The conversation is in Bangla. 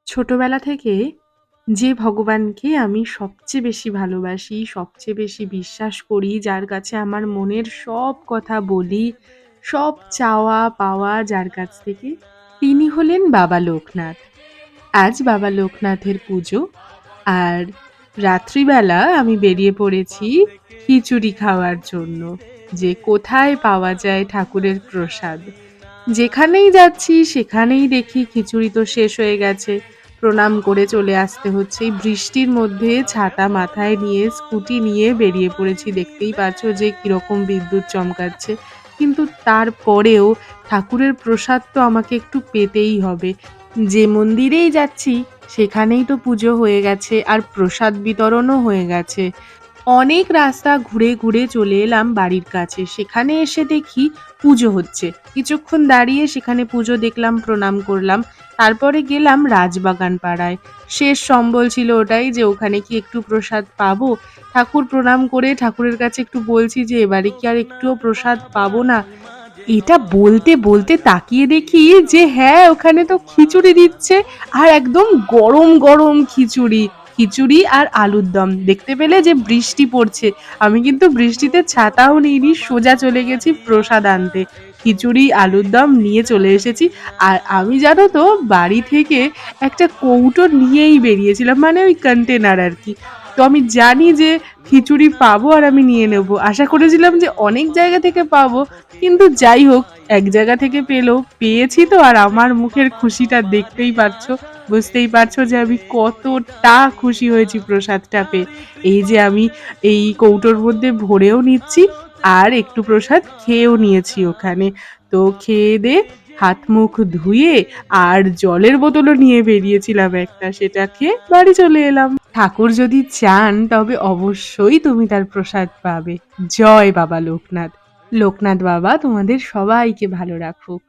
ছোটবেলা থেকে যে ভগবানকে আমি সবচেয়ে বেশি ভালোবাসি, সবচেয়ে বেশি বিশ্বাস করি, যার কাছে আমার মনের সব কথা বলি, সব চাওয়া পাওয়া যার কাছ থেকে, তিনি হলেন বাবা লোকনাথ। আজ বাবা লোকনাথের পুজো। আর রাত্রিবেলা আমি বেরিয়ে পড়েছি খিচুড়ি খাওয়ার জন্য। যে কোথায় পাওয়া যায় ঠাকুরের প্রসাদ। যেখানেই যাচ্ছি সেখানেই দেখি খিচুড়ি তো শেষ হয়ে গেছে। প্রণাম করে চলে আসতে হচ্ছে। এই বৃষ্টির মধ্যে ছাতা মাথায় নিয়ে স্কুটি নিয়ে বেরিয়ে পড়েছি। দেখতেই পাচ্ছ যে কিরকম বিদ্যুৎ চমকাচ্ছে। কিন্তু তারপরেও ঠাকুরের প্রসাদ তো আমাকে একটু পেতেই হবে। যে মন্দিরেই যাচ্ছি সেখানেই তো পুজো হয়ে গেছে আর প্রসাদ বিতরণও হয়ে গেছে। অনেক রাস্তা ঘুরে, ঘুরে চলে এলাম বাড়ির কাছে। সেখানে এসে দেখি পুজো হচ্ছে। কিছুক্ষণ দাঁড়িয়ে সেখানে পুজো দেখলাম, প্রণাম করলাম। তারপরে গেলাম রাজবাগান পাড়ায়। শেষ সম্বল ছিল ওটাই যে ওখানে কি একটু প্রসাদ পাবো? ঠাকুর প্রণাম করে ঠাকুরের কাছে একটু বলছি যে এবারে কি আর একটুও প্রসাদ পাবো না? এটা বলতে, বলতে তাকিয়ে দেখি যে হ্যাঁ, ওখানে তো খিচুড়ি দিচ্ছে আর একদম গরম, গরম খিচুড়ি। খিচুড়ি আর আলুর দম। দেখতে পেলে যে বৃষ্টি পড়ছে। আমি কিন্তু বৃষ্টিতে ছাতাও নিইনি, সোজা চলে গেছি প্রসাদ আনতে। খিচুড়ি, আলুর দম নিয়ে চলে এসেছি। আর আমি জানো তো বাড়ি থেকে একটা কৌটো নিয়েই বেরিয়েছিলাম। মানে ওই কন্টেনার আরকি। তো আমি জানি যে খিচুড়ি পাবো আর আমি নিয়ে নেবো। আশা করেছিলাম যে অনেক জায়গা থেকে পাবো। কিন্তু যাই হোক, এক জায়গা থেকে পেয়েছি তো আর আমার মুখের খুশিটা দেখতেই পারছো। বুঝতেই পারছো যে আমি কতটা খুশি হয়েছি প্রসাদটা পেয়ে। এই যে আমি এই কৌটোর মধ্যে ভরেও নিচ্ছি আর একটু প্রসাদ খেয়েও নিয়েছি ওখানে। তো খেয়ে-দেয়ে হাত-মুখ ধুয়ে আর জলের বোতলও নিয়ে বেরিয়েছিলাম একটা। সেটা খেয়ে বাড়ি চলে এলাম। ঠাকুর যদি চান তবে অবশ্যই তুমি তার প্রসাদ পাবে। জয় বাবা লোকনাথ। লোকনাথ বাবা তোমাদের সবাইকে ভালো রাখুক।